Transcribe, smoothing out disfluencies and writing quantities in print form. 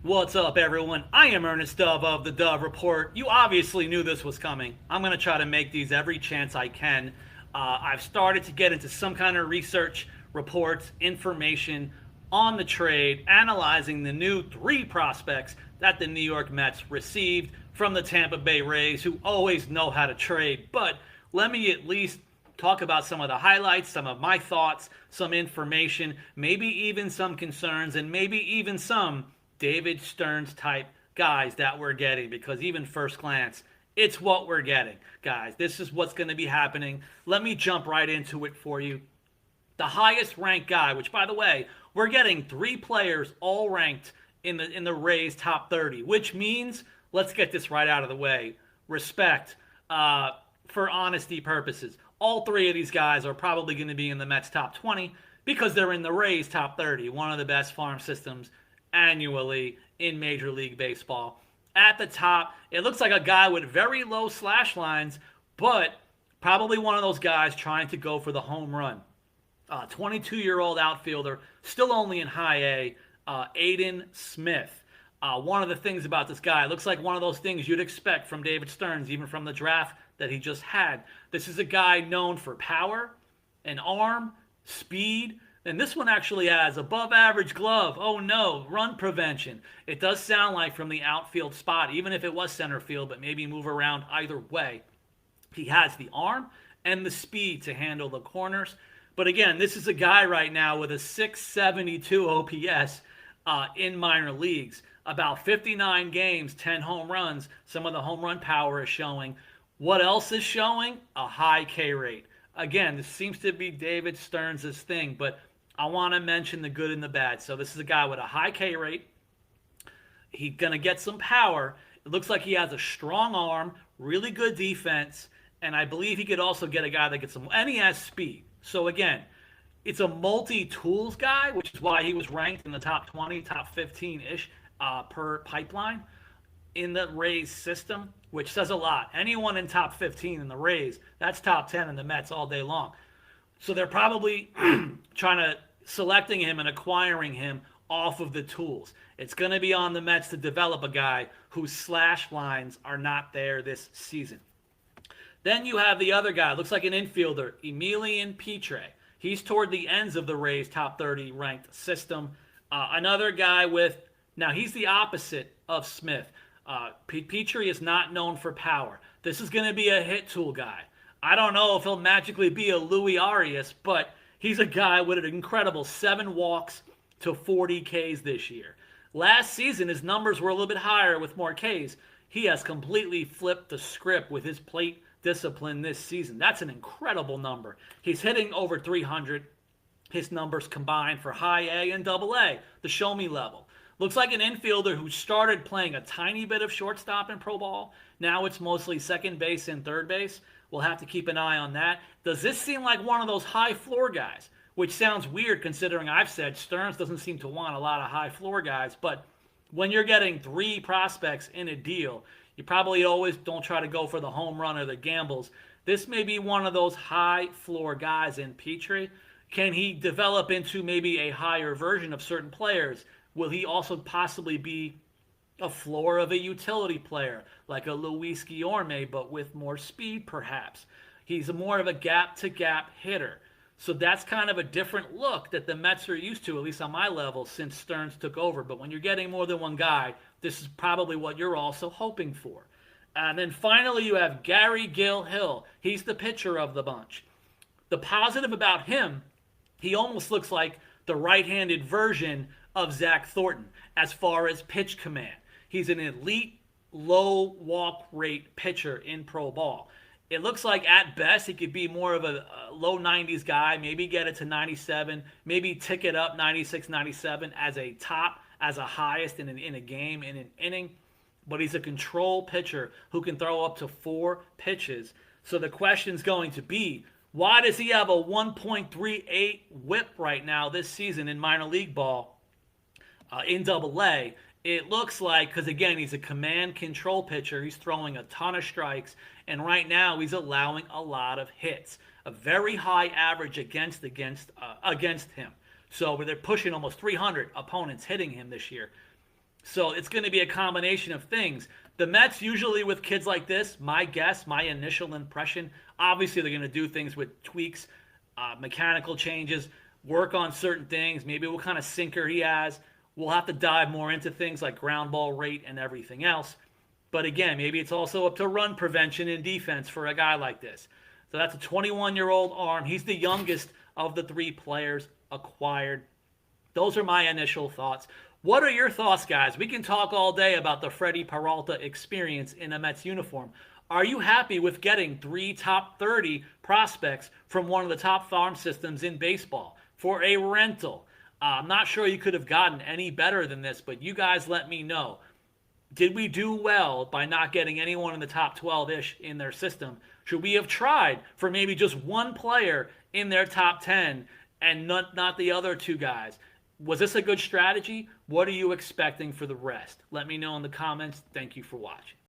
What's up, everyone? I am Ernest Dove of the Dove Report. You obviously knew this was coming. I'm going to try to make these every chance I can. I've started to get into some kind of research, reports, information on the trade, analyzing the new 3 prospects that the New York Mets received from the Tampa Bay Rays, who always know how to trade. But let me at least talk about some of the highlights, some of my thoughts, some information, maybe even some concerns, and maybe even some David Stearns type guys that we're getting, because even first glance, it's what we're getting, guys. This is what's going to be happening. Let me jump right into it for you. The highest ranked guy, which by the way, we're getting 3 players all ranked in the Rays top 30, which means, let's get this right out of the way, respect, for honesty purposes. All 3 of these guys are probably going to be in the Mets top 20 because they're in the Rays top 30, one of the best farm systems annually in Major League Baseball. At the top, it looks like a guy with very low slash lines, but probably one of those guys trying to go for the home run. 22-year-old outfielder, still only in high A, Aiden Smith. One of the things about this guy, looks like one of those things you'd expect from David Stearns, even from the draft that he just had. This is a guy known for power, an arm, speed, and this one actually has above average glove. Oh no, run prevention. It does sound like from the outfield spot, even if it was center field, but maybe move around either way. He has the arm and the speed to handle the corners. But again, this is a guy right now with a 672 OPS in minor leagues. About 59 games, 10 home runs. Some of the home run power is showing. What else is showing? A high K rate. Again, this seems to be David Stearns' thing, but I want to mention the good and the bad. So this is a guy with a high K rate. He's going to get some power. It looks like he has a strong arm, really good defense, and I believe he could also get a guy that gets some, and he has speed. So again, it's a multi-tools guy, which is why he was ranked in the top 20, top 15-ish per pipeline in the Rays system, which says a lot. Anyone in top 15 in the Rays, that's top 10 in the Mets all day long. So they're probably selecting him and acquiring him off of the tools. It's going to be on the Mets to develop a guy whose slash lines are not there this season. Then you have the other guy, looks like an infielder, Emilian Petri. He's toward the ends of the Rays' top 30 ranked system. Another guy now he's the opposite of Smith. Petri is not known for power. This is going to be a hit tool guy. I don't know if he'll magically be a Louis Arias, but he's a guy with an incredible 7 walks to 40 Ks this year. Last season, his numbers were a little bit higher with more Ks. He has completely flipped the script with his plate discipline this season. That's an incredible number. He's hitting over 300. His numbers combined for high A and double A, the show me level. Looks like an infielder who started playing a tiny bit of shortstop in pro ball. Now it's mostly second base and third base. We'll have to keep an eye on that. Does this seem like one of those high floor guys? Which sounds weird considering I've said Stearns doesn't seem to want a lot of high floor guys. But when you're getting 3 prospects in a deal, you probably always don't try to go for the home run or the gambles. This may be one of those high floor guys in Petri. Can he develop into maybe a higher version of certain players? Will he also possibly be a floor of a utility player, like a Luis Guillorme, but with more speed perhaps? He's more of a gap-to-gap hitter. So that's kind of a different look that the Mets are used to, at least on my level, since Stearns took over. But when you're getting more than one guy, this is probably what you're also hoping for. And then finally you have Gary Gill. He's the pitcher of the bunch. The positive about him, he almost looks like the right-handed version of Zach Thornton as far as pitch command. He's an elite low walk rate pitcher in pro ball. It looks like at best he could be more of a low 90s guy, maybe get it to 97, maybe tick it up 96, 97 as a top, as a highest in a game, in an inning. But he's a control pitcher who can throw up to 4 pitches. So the question's going to be, why does he have a 1.38 whip right now this season in minor league ball in Double A? it looks like, because again, he's a command control pitcher, he's throwing a ton of strikes, and right now he's allowing a lot of hits, a very high average against him. So they're pushing almost 300 opponents hitting him this year. So it's going to be a combination of things. The Mets, usually with kids like this, my guess, my initial impression, obviously they're going to do things with tweaks, mechanical changes, work on certain things, maybe what kind of sinker he has. We'll have to dive more into things like ground ball rate and everything else. But again, maybe it's also up to run prevention and defense for a guy like this. So that's a 21-year-old arm. He's the youngest of the three players acquired. Those are my initial thoughts. What are your thoughts, guys? We can talk all day about the Freddie Peralta experience in a Mets uniform. Are you happy with getting 3 top 30 prospects from one of the top farm systems in baseball for a rental? I'm not sure you could have gotten any better than this, but you guys let me know. Did we do well by not getting anyone in the top 12-ish in their system? Should we have tried for maybe just one player in their top 10 and not the other two guys? Was this a good strategy? What are you expecting for the rest? Let me know in the comments. Thank you for watching.